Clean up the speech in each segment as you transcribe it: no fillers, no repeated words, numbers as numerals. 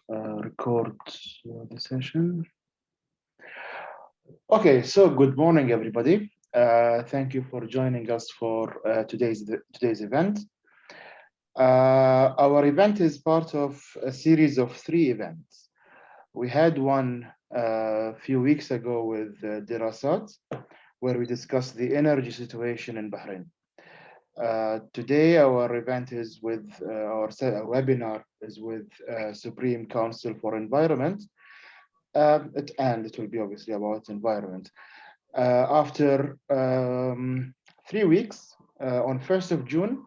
Record the session. Okay, so good morning, everybody. Thank you for joining us for today's event. Our event is part of a series of 3 events. We had one a few weeks ago with Dirasat, where we discussed the energy situation in Bahrain. Today, our event is with our webinar is with Supreme Council for Environment, and it will be obviously about environment. After 3 weeks, on 1st of June,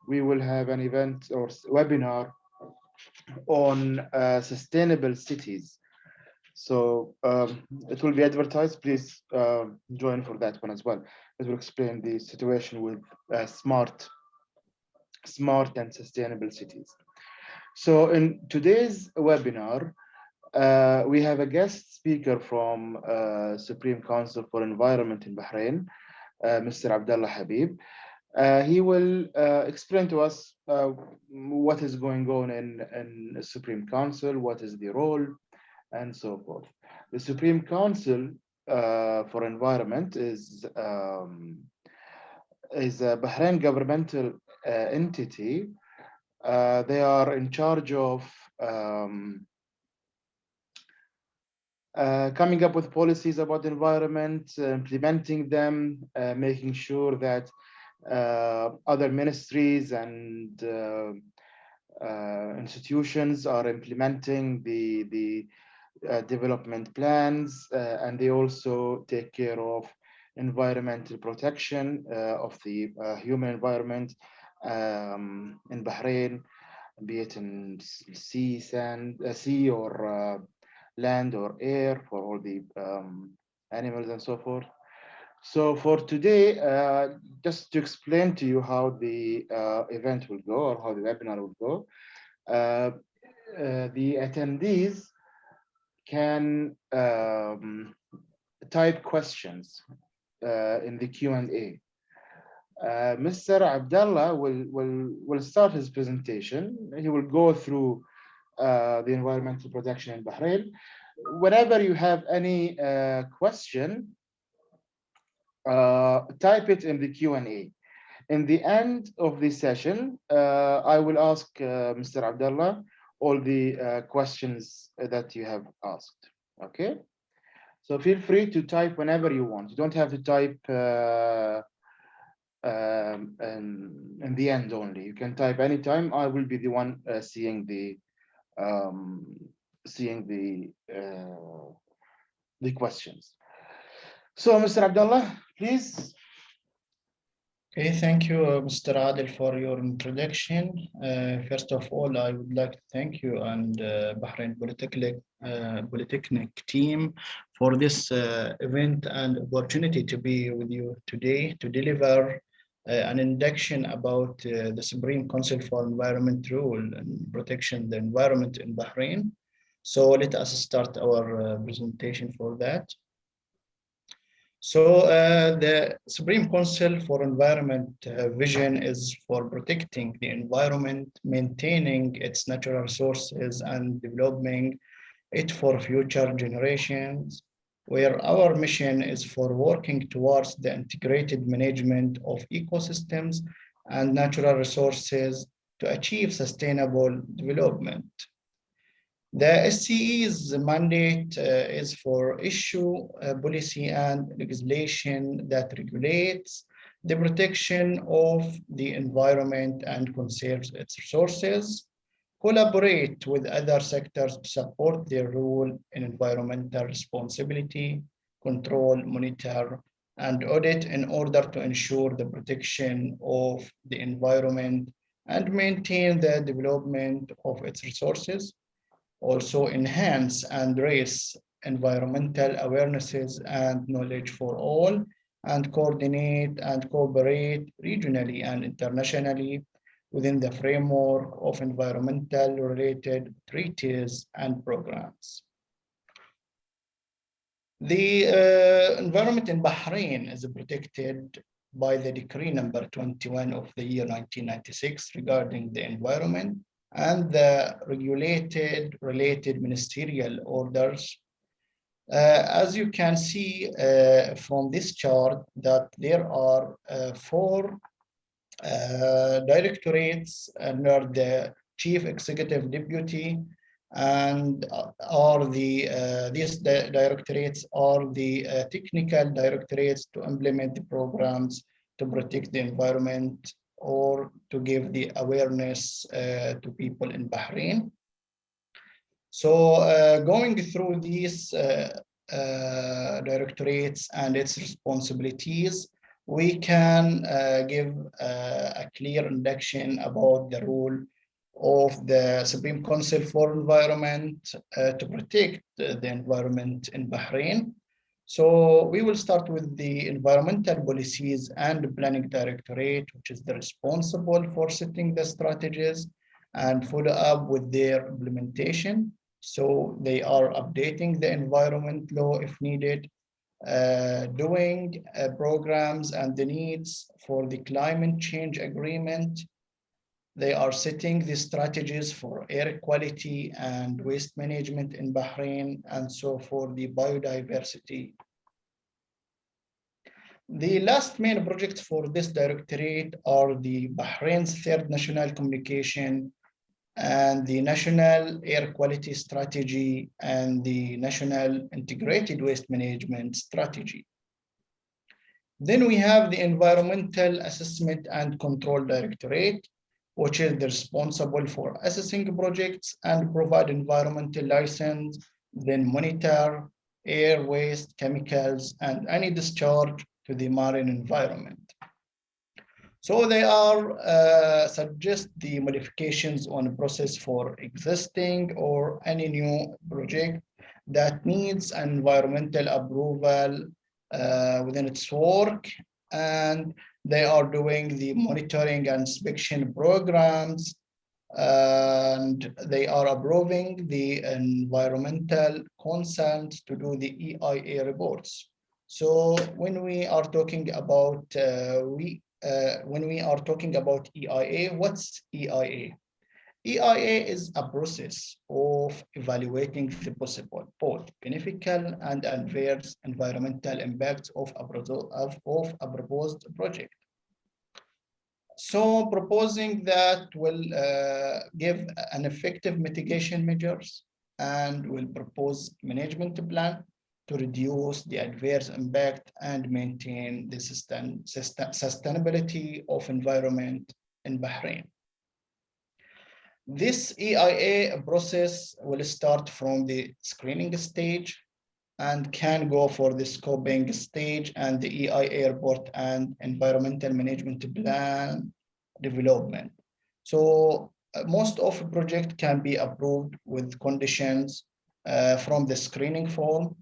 we will have an event or webinar on sustainable cities. So it will be advertised. Please join for that one as well. It will explain the situation with smart and sustainable cities. So in today's webinar, we have a guest speaker from Supreme Council for Environment in Bahrain, Mr. Abdullah Habib. He will explain to us what is going on in the Supreme Council, what is the role, and so forth. The Supreme Council for Environment is a Bahrain governmental entity. They are in charge of coming up with policies about the environment, implementing them, making sure that other ministries and institutions are implementing the development plans, and they also take care of environmental protection of the human environment in Bahrain, be it in sea or land or air, for all the animals and so forth. So for today, just to explain to you how the event will go, or how the webinar will go, the attendees can type questions in the Q&A. Mr. Abdullah will start his presentation. He will go through the environmental protection in Bahrain. Whenever you have any question, type it in the Q&A. In the end of the session, I will ask Mr. Abdullah all the questions that you have asked. Okay? So feel free to type whenever you want. You don't have to type in the end only. You can type anytime. I will be the one seeing the questions. So, Mr. Abdullah, please. Okay, thank you, Mr. Adil, for your introduction. First of all, I would like to thank you and Bahrain Polytechnic team for this event and opportunity to be with you today to deliver an induction about the Supreme Council for Environment rule and protection the environment in Bahrain. So let us start our presentation for that. So the Supreme Council for Environment vision is for protecting the environment, maintaining its natural resources, and developing it for future generations, where our mission is for working towards the integrated management of ecosystems and natural resources to achieve sustainable development. The SCE's mandate is for issue policy and legislation that regulates the protection of the environment and conserves its resources, collaborate with other sectors to support their role in environmental responsibility, control, monitor, and audit in order to ensure the protection of the environment and maintain the development of its resources. Also enhance and raise environmental awarenesses and knowledge for all, and coordinate and cooperate regionally and internationally within the framework of environmental related treaties and programs. The environment in Bahrain is protected by the decree number 21 of the year 1996 regarding the environment, and the related ministerial orders. As you can see from this chart, that there are four directorates under the chief executive deputy, and these directorates are the technical directorates to implement the programs to protect the environment or to give the awareness to people in Bahrain. So going through these directorates and its responsibilities, we can give a clear induction about the role of the Supreme Council for Environment to protect the environment in Bahrain. So we will start with the Environmental Policies and Planning Directorate, which is the responsible for setting the strategies and follow up with their implementation. So they are updating the environment law if needed, doing programs and the needs for the climate change agreement. They are setting the strategies for air quality and waste management in Bahrain, and so for the biodiversity. The last main projects for this directorate are the Bahrain's third national communication and the National Air Quality Strategy and the National Integrated Waste Management Strategy. Then we have the Environmental Assessment and Control Directorate, which is responsible for assessing projects and provide environmental license, then monitor air waste, chemicals, and any discharge to the marine environment. So they are suggest the modifications on the process for existing or any new project that needs environmental approval within its work, and they are doing the monitoring and inspection programs, and they are approving the environmental consent to do the EIA reports. So when we are talking about EIA, what's EIA? EIA is a process of evaluating the possible, both beneficial and adverse environmental impacts of a proposed project. So proposing that will give an effective mitigation measures and will propose management plan to reduce the adverse impact and maintain the sustainability of environment in Bahrain. This EIA process will start from the screening stage and can go for the scoping stage and the EIA report and environmental management plan development. So most of the project can be approved with conditions from the screening form,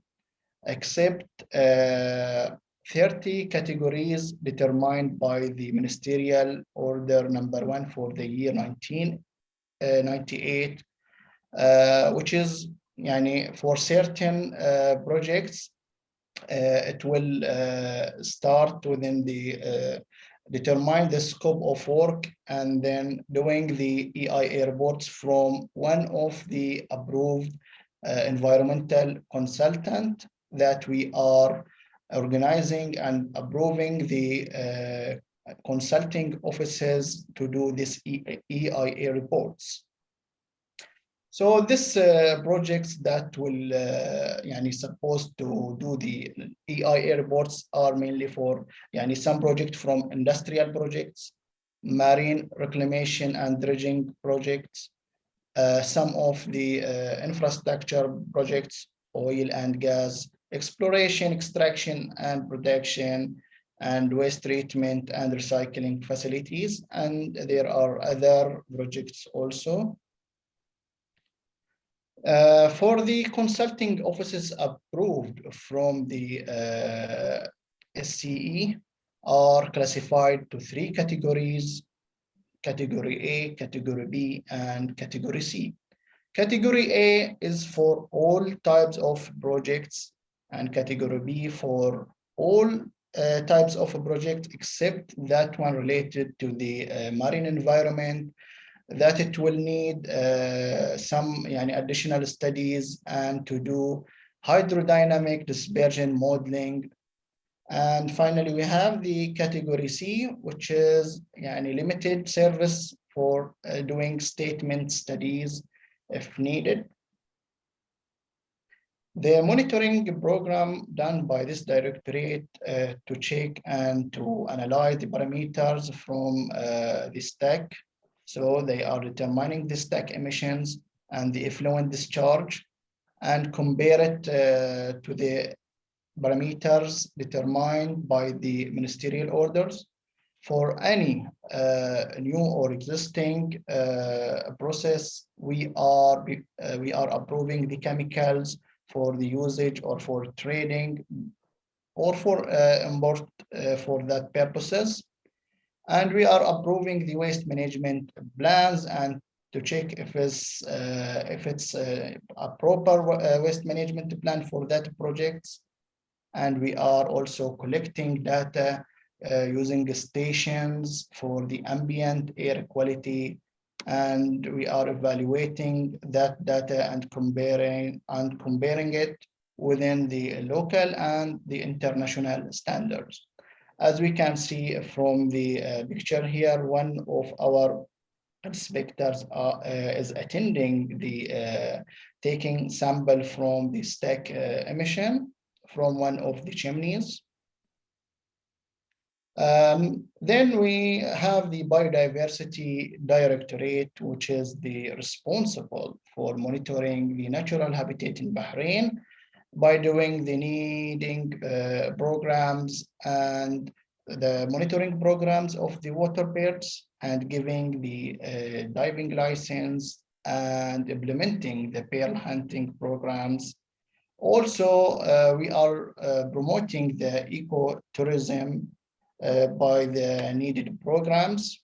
except 30 categories determined by the Ministerial Order number 1 for the year 1998, which is for certain projects, it will start within the determine the scope of work and then doing the EIA reports from one of the approved environmental consultant that we are organizing and approving the consulting offices to do this EIA reports. So this projects that will supposed to do the EIA reports are mainly for some projects from industrial projects, marine reclamation and dredging projects, some of the infrastructure projects, oil and gas, exploration, extraction and production, and waste treatment and recycling facilities. And there are other projects also. For the consulting offices approved from the SCE are classified to 3 categories: Category A, Category B, and Category C. Category A is for all types of projects, and Category B for all types of projects except that one related to the marine environment, that it will need some additional studies and to do hydrodynamic dispersion modeling. And finally, we have the category C, which is limited service for doing statement studies if needed. The monitoring program done by this directorate to check and to analyze the parameters from the stack. So they are determining the stack emissions and the effluent discharge and compare it to the parameters determined by the ministerial orders. For any new or existing process, we are approving the chemicals for the usage or for trading or for import for that purposes. And we are approving the waste management plans and to check if it's a proper waste management plan for that project. And we are also collecting data using stations for the ambient air quality, and we are evaluating that data and comparing it within the local and the international standards. As we can see from the picture here, one of our inspectors is attending the taking sample from the stack emission from one of the chimneys. Then we have the Biodiversity Directorate, which is the responsible for monitoring the natural habitat in Bahrain by doing the needing programs and the monitoring programs of the water birds and giving the diving license and implementing the pearl hunting programs. Also, we are promoting the ecotourism by the needed programs.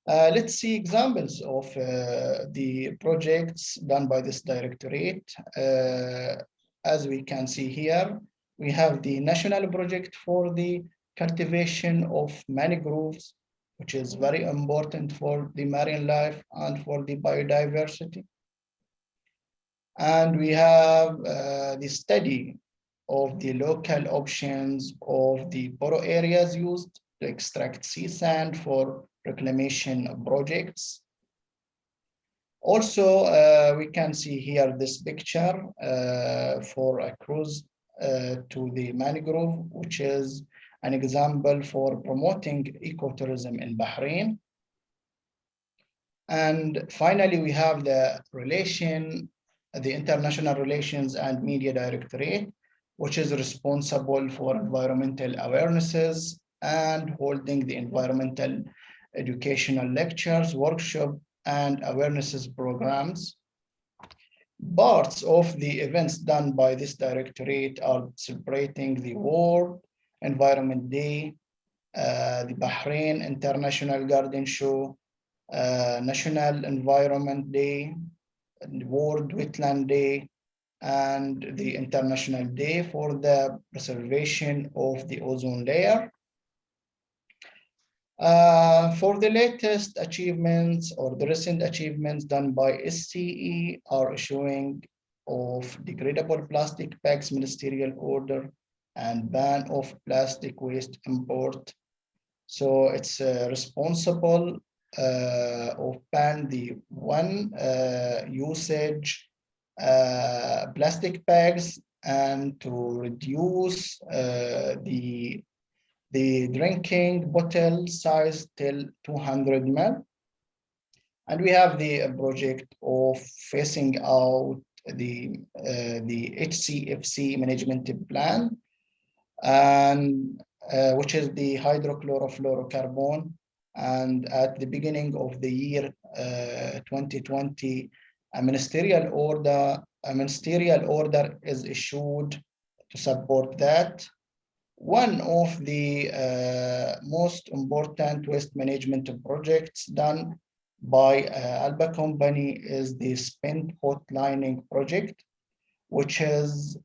Let's see examples of the projects done by this directorate. As we can see here, we have the national project for the cultivation of mangroves, which is very important for the marine life and for the biodiversity. And we have the study of the local options of the borough areas used to extract sea sand for reclamation projects. Also, we can see here this picture for a cruise to the mangrove, which is an example for promoting ecotourism in Bahrain. And finally, we have the International Relations and Media Directorate, which is responsible for environmental awarenesses and holding the environmental educational lectures, workshops, and awarenesses programs. Parts of the events done by this directorate are celebrating the World Environment Day, the Bahrain International Garden Show, National Environment Day, World Wetland Day, and the International Day for the preservation of the ozone layer. For the latest achievements or the recent achievements done by SCE are issuing of degradable plastic bags ministerial order and ban of plastic waste import. So it's responsible of ban the one usage plastic bags and to reduce the drinking bottle size till 200 ml. And we have the project of phasing out the HCFC management plan, and which is the hydrochlorofluorocarbon. And at the beginning of the year 2020, a ministerial order is issued to support that. One of the most important waste management projects done by Alba Company is the spent pot lining project, which is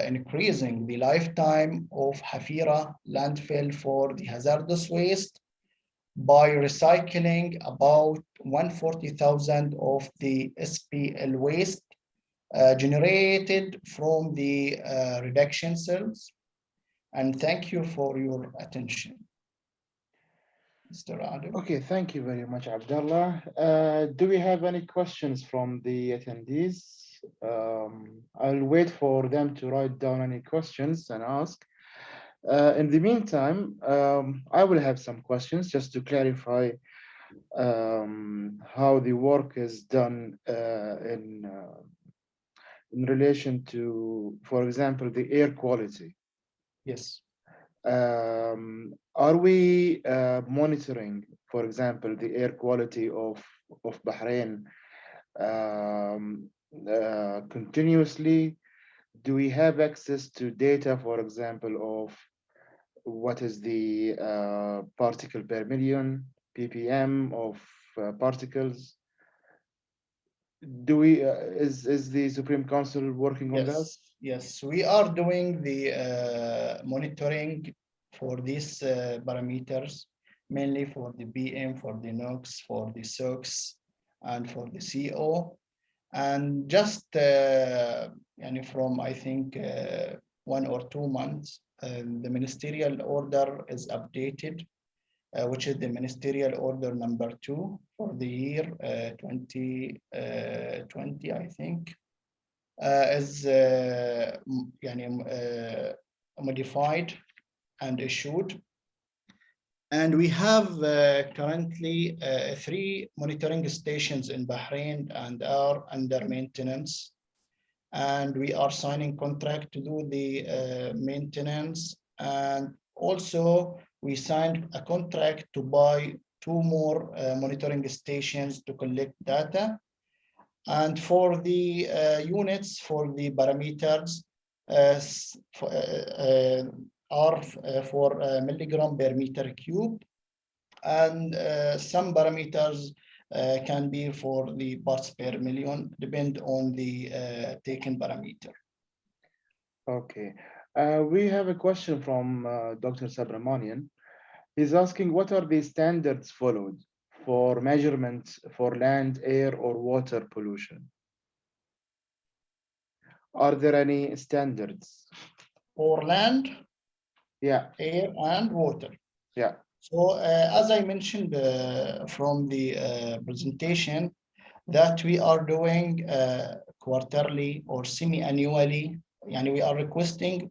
increasing the lifetime of Hafira landfill for the hazardous waste by recycling about 140,000 of the SPL waste generated from the reduction cells. And thank you for your attention, Mr. Adam. Okay, thank you very much, Abdullah. Do we have any questions from the attendees? I'll wait for them to write down any questions and ask. In the meantime, I will have some questions just to clarify how the work is done in relation to, for example, the air quality. Yes. Are we monitoring, for example, the air quality of Bahrain continuously? Do we have access to data, for example, of what is the particle per million, ppm of particles? Do we is the Supreme Council working on that? Yes, we are doing the monitoring for these parameters, mainly for the BM, for the NOx, for the SOx, and for the CO. And just and from, I think, 1 or 2 months, the ministerial order is updated, which is the ministerial order number 2 for the year 2020, I think, is modified and issued. And we have currently 3 monitoring stations in Bahrain and are under maintenance. And we are signing contract to do the maintenance. And also we signed a contract to buy 2 more monitoring stations to collect data. And for the units, for the parameters, are for milligram per meter cube. And some parameters can be for the parts per million, depend on the taken parameter. Okay. We have a question from Dr. Subramanian. He's asking, what are the standards followed for measurements for land, air, or water pollution? Are there any standards? For land, Yeah, air, and water. yeah. So as I mentioned from the presentation, that we are doing quarterly or semi-annually, and we are requesting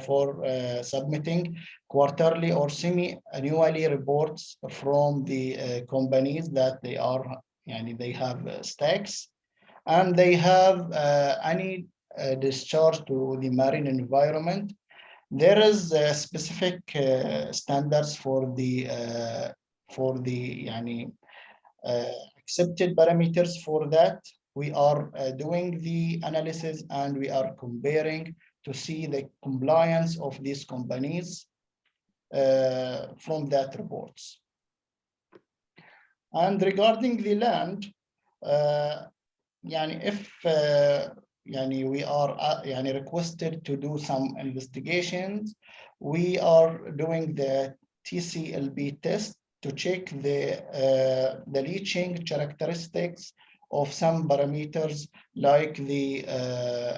for submitting quarterly or semi-annually reports from the companies that they are, they have stacks, and they have any discharge to the marine environment. There is specific standards for the accepted parameters for that. We are doing the analysis and we are comparing to see the compliance of these companies from that reports. And regarding the land, if we are requested to do some investigations, we are doing the TCLB test to check the leaching characteristics of some parameters like the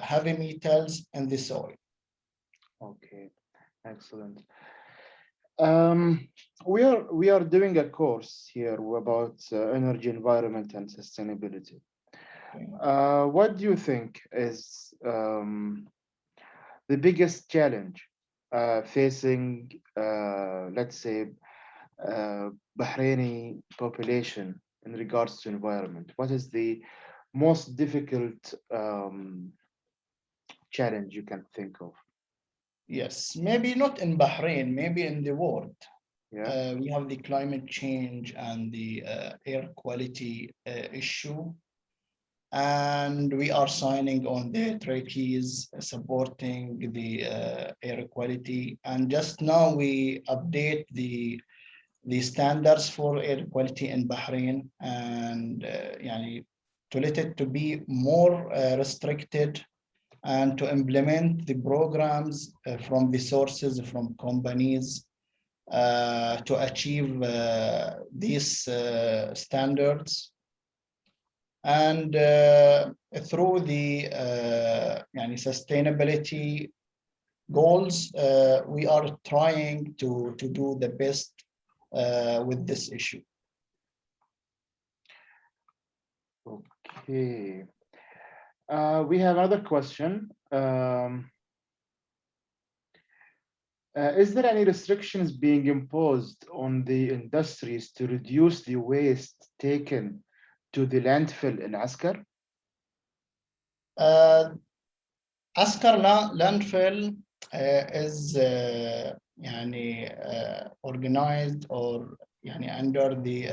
heavy metals in the soil. Okay, excellent. We are doing a course here about energy, environment, and sustainability. What do you think is the biggest challenge facing, let's say, Bahraini population in regards to environment? What is the most difficult challenge you can think of? Yes, maybe not in Bahrain, maybe in the world. Yeah. We have the climate change and the air quality issue. And we are signing on the treaties supporting the air quality. And just now we update the standards for air quality in Bahrain, and to let it to be more restricted, and to implement the programs from the sources from companies to achieve these standards. And through the يعني sustainability goals, we are trying to do the best with this issue. Okay. We have another question. Is there any restrictions being imposed on the industries to reduce the waste taken to the landfill in Askar? Askar landfill is يعني organized or يعني under the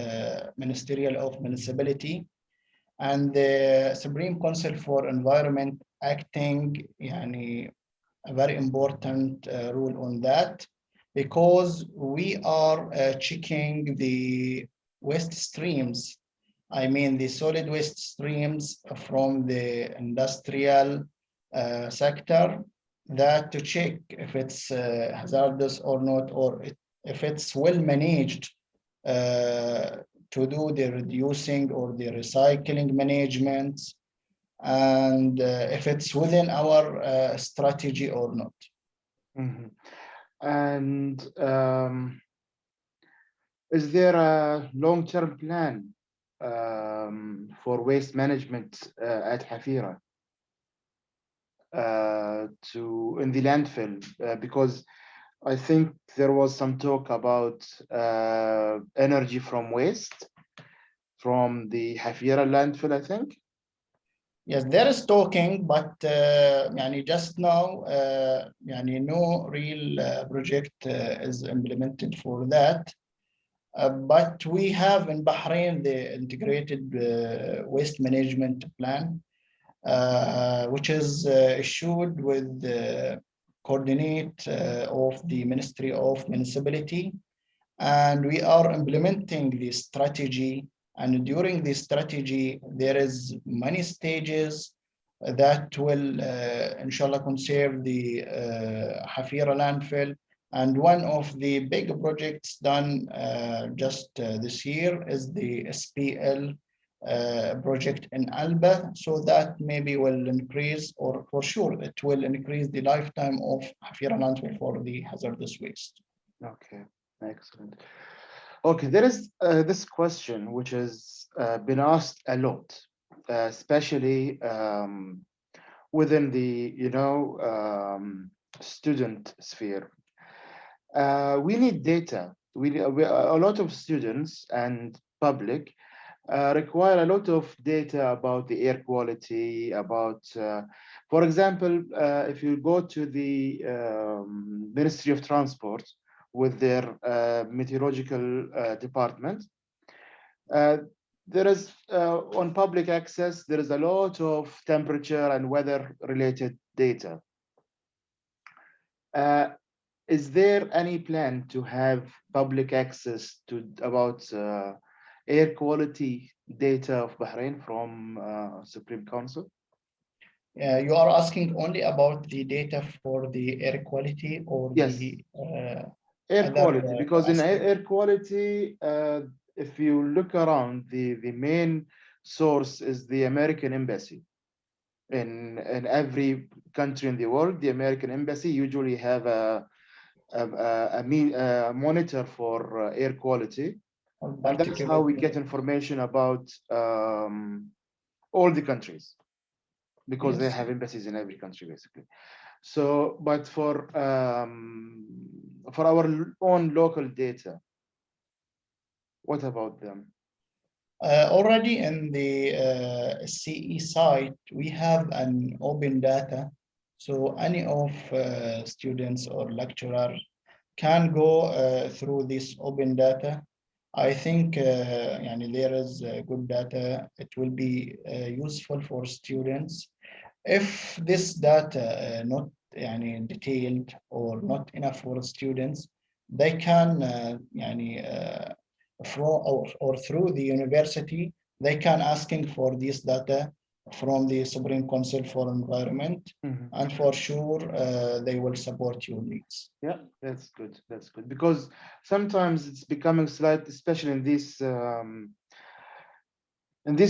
Ministerial of Municipality, and the Supreme Council for Environment acting يعني a very important rule on that, because we are checking the waste streams. I mean, the solid waste streams from the industrial sector, that to check if it's hazardous or not, or if it's well managed to do the reducing or the recycling management, and if it's within our strategy or not. Mm-hmm. And is there a long-term plan for waste management at Hafira in the landfill? Because I think there was some talk about energy from waste from the Hafira landfill, I think. Yes, there is talking, but يعني just now يعني no real project is implemented for that. But we have in Bahrain the integrated waste management plan, which is issued with the coordinate of the Ministry of Municipality, and we are implementing the strategy. And during this strategy, there is many stages that will, inshallah, conserve the Hafira landfill. And one of the big projects done just this year is the SPL project in Alba, so that maybe will increase, or for sure it will increase the lifetime of Hafira landfill for the hazardous waste. Okay, excellent. Okay, there is this question which has been asked a lot, especially within the student sphere. We need data. A lot of students and public require a lot of data about the air quality, about, for example, if you go to the Ministry of Transport with their meteorological department, there is on public access, there is a lot of temperature and weather related data. Is there any plan to have public access to about air quality data of Bahrain from Supreme Council? You are asking only about the data for the air quality, or Yes, the air other quality, because in aspect? air quality, if you look around, the main source is the American embassy. In every country in the world, the American embassy usually have a monitor for air quality, and that's how we get information about all the countries, because they Yes. have embassies in every country basically. So, but for our own local data, what about them? Already in the CE site, we have an open data. So any of students or lecturer can go through this open data. I think يعني there is good data. It will be useful for students. If this data not يعني detailed or not enough for students, they can يعني from or through the university, they can asking for this data from the Supreme Council for Environment, Mhm. and for sure they will support your needs. Yeah, that's good. That's good because sometimes it's becoming slight, especially in these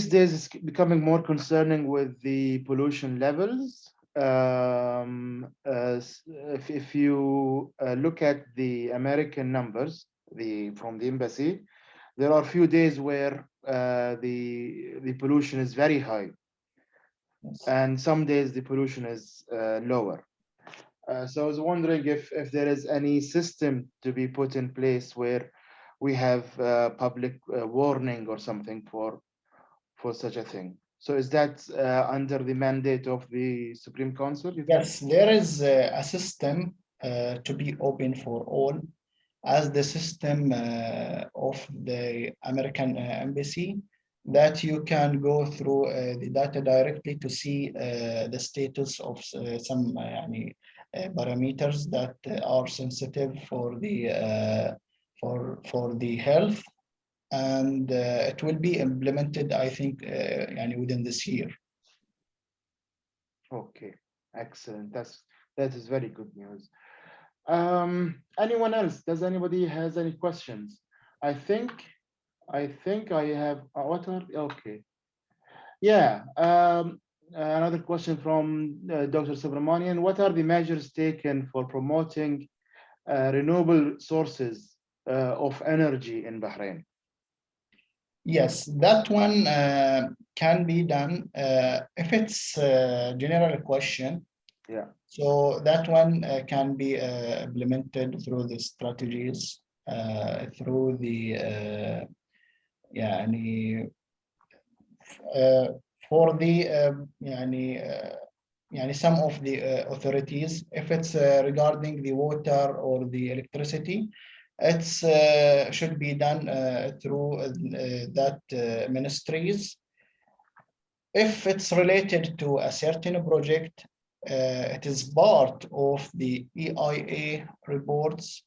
days, it's becoming more concerning with the pollution levels. If you look at the American numbers, from the embassy, there are few days where the pollution is very high, Yes. and some days the pollution is lower. So I was wondering if there is any system to be put in place where we have public warning or something for such a thing. So is that under the mandate of the Supreme Council, you think? Yes, there is a system to be open for all, as the system of the American embassy, that you can go through the data directly to see the status of some parameters that are sensitive for the health, and it will be implemented, I think, within this year. Okay, excellent. That is very good news. Anyone else? Does anybody has any questions? I think I have what are okay. Yeah. Another question from Dr. Subramanian. What are the measures taken for promoting renewable sources of energy in Bahrain? Yes, that one can be done if it's a general question. Yeah. So that one can be implemented through the strategies, through the يعني for the some of the authorities, if it's regarding the water or the electricity, it's should be done through that ministries. If it's related to a certain project, it is part of the EIA reports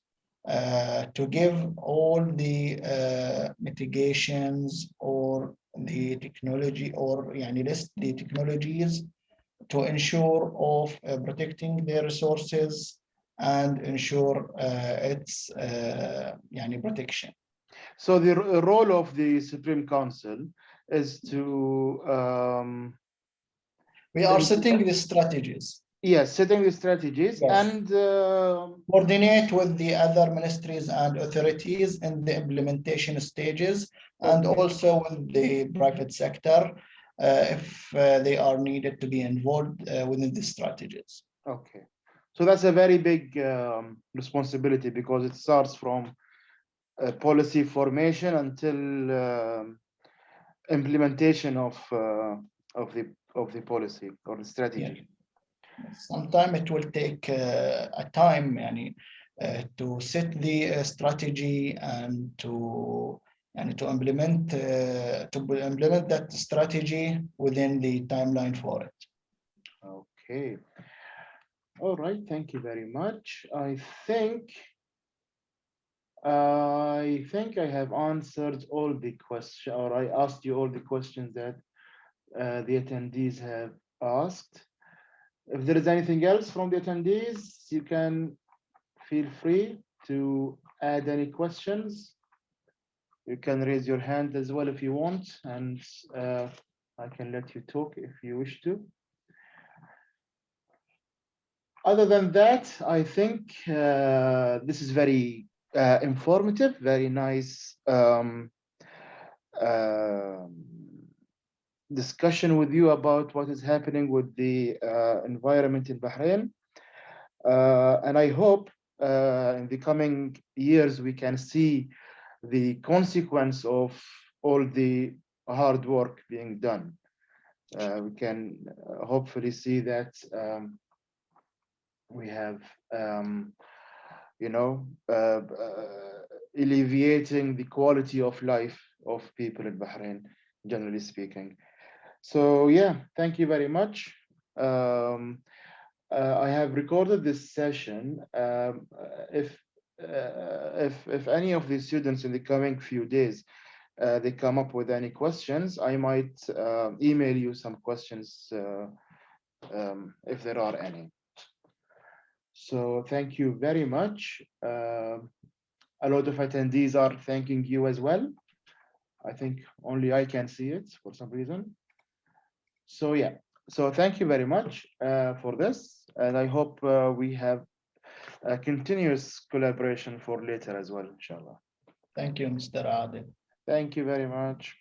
to give all the mitigations or the technology, or list the technologies to ensure of protecting the resources and ensure its protection. So the role of the Supreme Council is to We are setting the strategies. yes, setting the strategies Yes. and Coordinate with the other ministries and authorities in the implementation stages, and okay, also with the private sector if they are needed to be involved within the strategies. okay. So that's a very big responsibility because it starts from policy formation until implementation of the policy or the Yeah. strategy. Sometimes it will take a time to set the strategy and to implement that strategy within the timeline for it. Okay. All right. Thank you very much. I think I have answered all the questions, or I asked you all the questions that the attendees have asked. If there is anything else from the attendees, you can feel free to add any questions. You can raise your hand as well if you want, and I can let you talk if you wish to. Other than that, I think this is very informative, very nice discussion with you about what is happening with the environment in Bahrain. And I hope in the coming years we can see the consequence of all the hard work being done. We can hopefully see that we have, you know, alleviating the quality of life of people in Bahrain, generally speaking. So yeah, thank you very much. I have recorded this session. If any of the students in the coming few days they come up with any questions, I might email you some questions if there are any. So thank you very much. A lot of attendees are thanking you as well. I think only I can see it for some reason. So yeah, so thank you very much for this, and I hope we have a continuous collaboration for later as well, inshallah. Thank you, Mr. Adil. Thank you very much.